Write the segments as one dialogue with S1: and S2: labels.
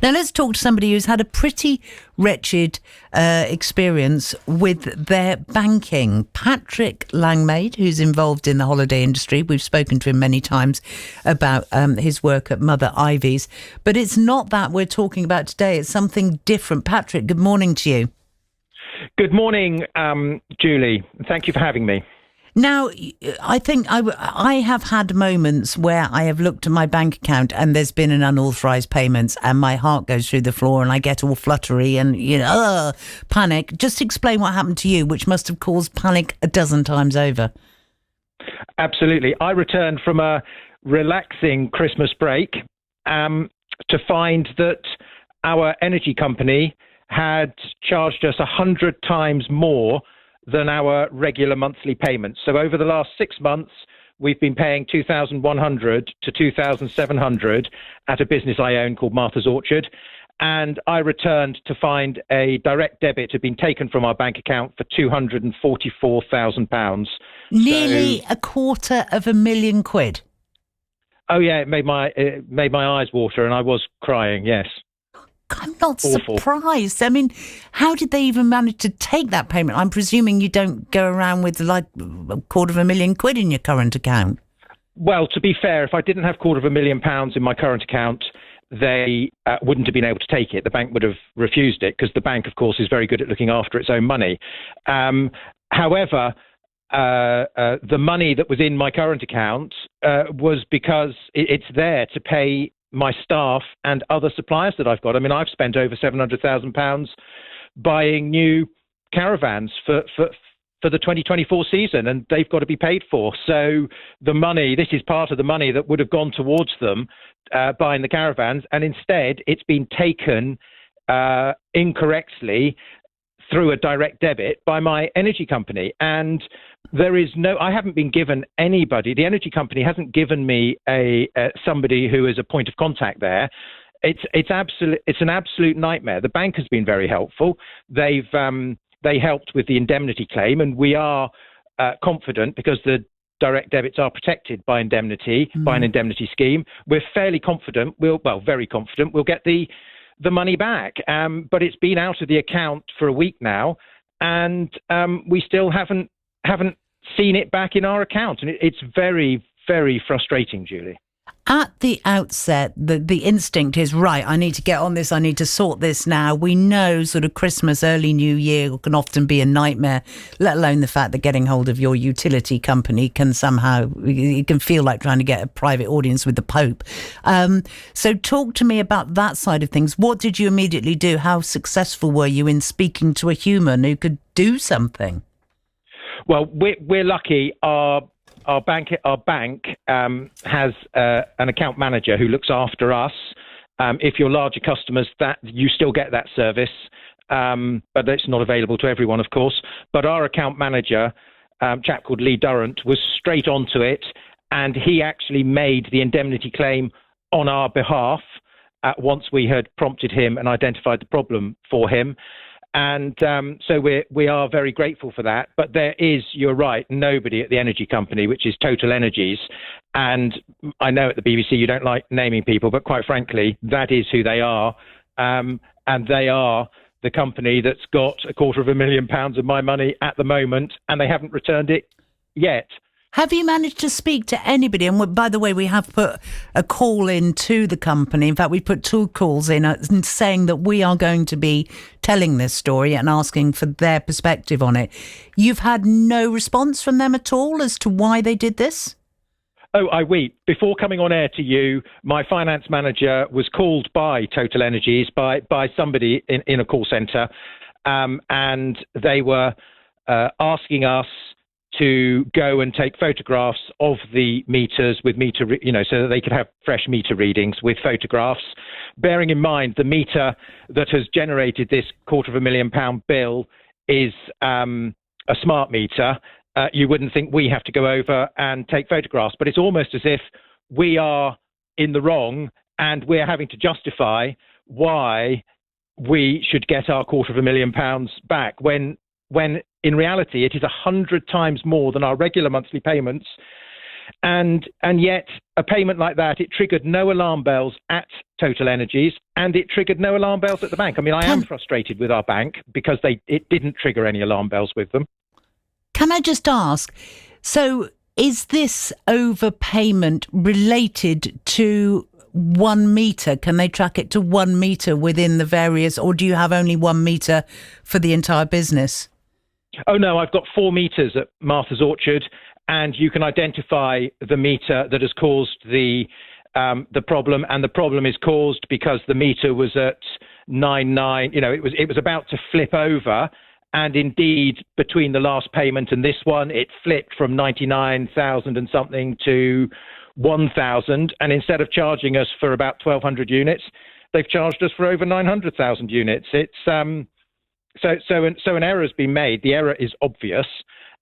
S1: Now let's talk to somebody who's had a pretty wretched experience with their banking. Patrick Langmaid, who's involved in the holiday industry. We've spoken to him many times about his work at Mother Ivy's. But it's not that we're talking about today. It's something different. Patrick, good morning to you.
S2: Good morning, Julie. Thank you for having me.
S1: Now, I think I have had moments where I have looked at my bank account and there's been an unauthorised payment and my heart goes through the floor and I get all fluttery and, panic. Just explain what happened to you, which must have caused panic a dozen times over.
S2: Absolutely. I returned from a relaxing Christmas break to find that our energy company had charged us 100 times more than our regular monthly payments. So over the last 6 months, we've been paying $2,100 to $2,700 at a business I own called Martha's Orchard. And I returned to find a direct debit had been taken from our bank account for £244,000.
S1: Nearly £250,000.
S2: Oh yeah, it made my eyes water, and I was crying. Yes.
S1: I'm not surprised. I mean, how did they even manage to take that payment? I'm presuming you don't go around with like £250,000 in your current account.
S2: Well, to be fair, if I didn't have £250,000 in my current account, they wouldn't have been able to take it. The bank would have refused it because the bank, of course, is very good at looking after its own money. However, the money that was in my current account was because it's there to pay my staff and other suppliers that I've got. I mean, I've spent over £700,000 buying new caravans for the 2024 season, and they've got to be paid for. So the money, this is part of the money that would have gone towards them buying the caravans, and instead it's been taken incorrectly through a direct debit by my energy company. And I haven't been given anybody, the energy company hasn't given me somebody who is a point of contact there. It's an absolute nightmare. The bank has been very helpful. They helped with the indemnity claim, and we are confident because the direct debits are protected by indemnity, by an indemnity scheme. We're fairly confident, very confident we'll get the money back. But it's been out of the account for a week now, and we still haven't seen it back in our account. And it's very, very frustrating, Julie.
S1: At the outset, the instinct is, right, I need to get on this, I need to sort this now. We know sort of Christmas, early New Year can often be a nightmare, let alone the fact that getting hold of your utility company can somehow, it can feel like trying to get a private audience with the Pope. So talk to me about that side of things. What did you immediately do? How successful were you in speaking to a human who could do something?
S2: Well, we're lucky. Our bank has an account manager who looks after us. If you're larger customers, that you still get that service, but it's not available to everyone, of course. But our account manager, a chap called Lee Durrant, was straight onto it, and he actually made the indemnity claim on our behalf once we had prompted him and identified the problem for him. And so we are very grateful for that. But there is, you're right, nobody at the energy company, which is TotalEnergies. And I know at the BBC you don't like naming people, but quite frankly, that is who they are. And they are the company that's got £250,000 of my money at the moment, and they haven't returned it yet.
S1: Have you managed to speak to anybody? And by the way, we have put a call in to the company. In fact, we put 2 calls in saying that we are going to be telling this story and asking for their perspective on it. You've had no response from them at all as to why they did this?
S2: Oh, I weep. Before coming on air to you, my finance manager was called by TotalEnergies, by somebody in a call centre, and they were asking us to go and take photographs of the meters with so that they could have fresh meter readings with photographs, bearing in mind the meter that has generated this £250,000 bill is a smart meter. You wouldn't think we have to go over and take photographs, but it's almost as if we are in the wrong and we're having to justify why we should get our £250,000 back when in reality, it is 100 times more than our regular monthly payments. And yet a payment like that, it triggered no alarm bells at TotalEnergies, and it triggered no alarm bells at the bank. I mean, I am frustrated with our bank because it didn't trigger any alarm bells with them.
S1: Can I just ask, so is this overpayment related to 1 meter? Can they track it to 1 meter within the various, or do you have only 1 meter for the entire business?
S2: Oh, no, I've got 4 meters at Martha's Orchard, and you can identify the meter that has caused the problem, and the problem is caused because the meter was at 99. You know, it was about to flip over, and indeed between the last payment and this one, it flipped from 99,000 and something to 1,000, and instead of charging us for about 1,200 units, they've charged us for over 900,000 units. It's so an error has been made. The error is obvious.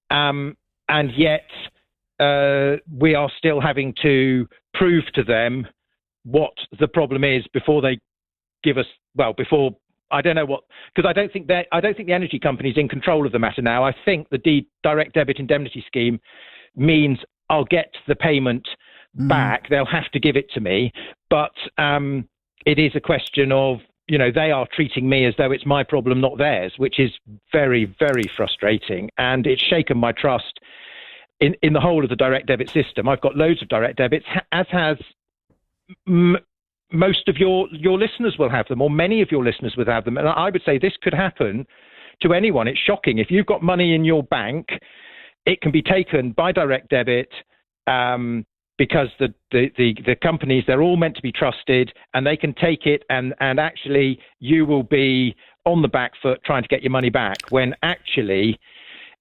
S2: And yet we are still having to prove to them what the problem is before they give us, I don't know what, because I don't think the energy company is in control of the matter now. I think the Direct Debit Indemnity Scheme means I'll get the payment back. They'll have to give it to me. But it is a question of, they are treating me as though it's my problem, not theirs, which is very, very frustrating. And it's shaken my trust in the whole of the direct debit system. I've got loads of direct debits, as has most of your listeners will have them, or many of your listeners will have them. And I would say this could happen to anyone. It's shocking. If you've got money in your bank, it can be taken by direct debit, because the companies, they're all meant to be trusted, and they can take it, and actually you will be on the back foot trying to get your money back, when actually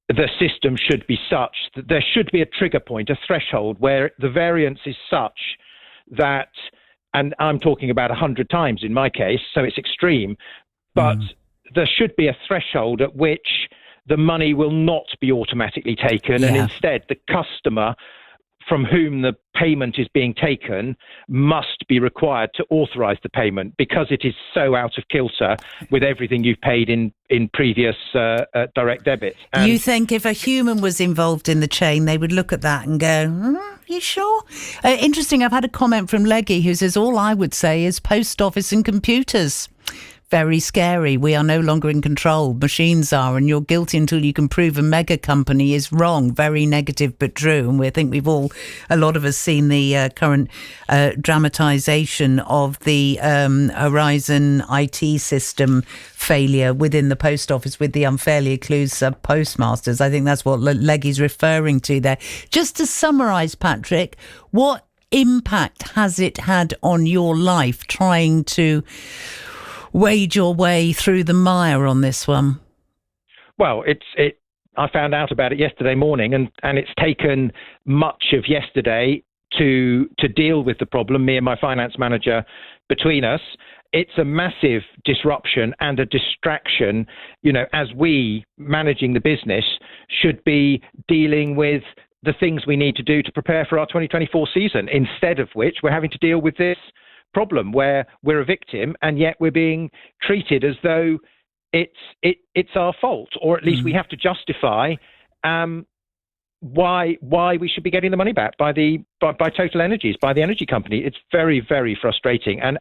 S2: the system should be such that there should be a trigger point, a threshold, where the variance is such that, and I'm talking about 100 times in my case, so it's extreme, but there should be a threshold at which the money will not be automatically taken, and instead the customer from whom the payment is being taken must be required to authorize the payment, because it is so out of kilter with everything you've paid in previous direct debits. And
S1: you think if a human was involved in the chain, they would look at that and go, you sure? Interesting. I've had a comment from Leggy who says, all I would say is post office and computers. Very scary. We are no longer in control. Machines are, and you're guilty until you can prove a mega company is wrong. Very negative, but true. And we think a lot of us seen the current dramatisation of the Horizon IT system failure within the post office with the unfairly accused postmasters. I think that's what Leggy's referring to there. Just to summarise, Patrick, what impact has it had on your life trying to wade your way through the mire on this one?
S2: Well, I found out about it yesterday morning, and it's taken much of yesterday to deal with the problem, me and my finance manager between us. It's a massive disruption and a distraction, as we, managing the business, should be dealing with the things we need to do to prepare for our 2024 season, instead of which we're having to deal with this problem where we're a victim, and yet we're being treated as though it's our fault, or at least we have to justify why we should be getting the money back by TotalEnergies, by the energy company. It's very, very frustrating, and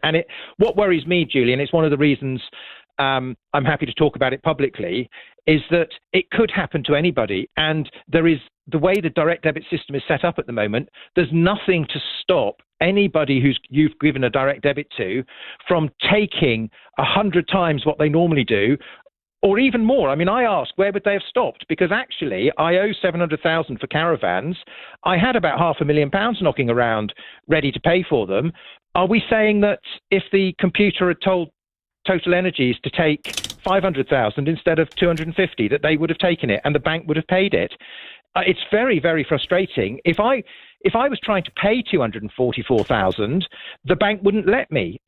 S2: what worries me, Julie, and it's one of the reasons I'm happy to talk about it publicly, is that it could happen to anybody. And there is, the way the direct debit system is set up at the moment, there's nothing to stop anybody you've given a direct debit to from taking 100 times what they normally do, or even more. I mean, I asked, where would they have stopped? Because actually, I owe 700,000 for caravans. I had about £500,000 knocking around ready to pay for them. Are we saying that if the computer had told TotalEnergies to take 500,000 instead of 250, that they would have taken it and the bank would have paid it? It's very, very frustrating. If I was trying to pay 244,000, the bank wouldn't let me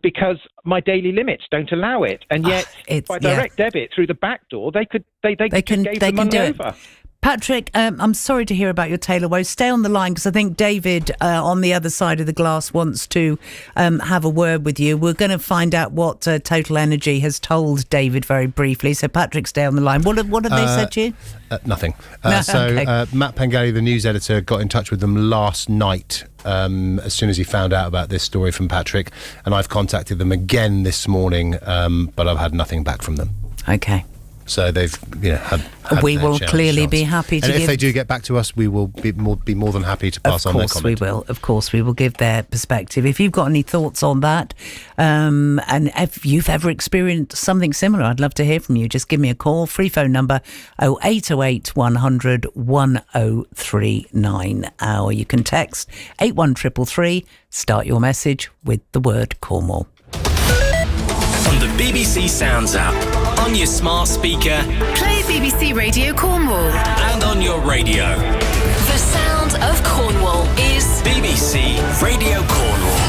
S2: because my daily limits don't allow it. And yet, by direct debit through the back door, they can give the money over.
S1: Patrick, I'm sorry to hear about your Taylor woes. Stay on the line because I think David on the other side of the glass wants to have a word with you. We're going to find out what Total Energy has told David very briefly. So, Patrick, stay on the line. What have they said to you?
S3: Nothing.
S1: Okay.
S3: Matt Pengelly, the news editor, got in touch with them last night as soon as he found out about this story from Patrick, and I've contacted them again this morning, but I've had nothing back from them.
S1: Okay.
S3: So they've, had
S1: we
S3: their
S1: will clearly be happy to.
S3: And if they do get back to us, we will be more than happy to pass on their comment.
S1: Of course, we will give their perspective. If you've got any thoughts on that, and if you've ever experienced something similar, I'd love to hear from you. Just give me a call. Free phone number 0808 100 1039. Or you can text 81333. Start your message with the word Cornwall.
S4: On the BBC Sounds app, on your smart speaker,
S5: play BBC Radio Cornwall,
S4: and on your radio.
S5: The sound of Cornwall is
S4: BBC Radio Cornwall.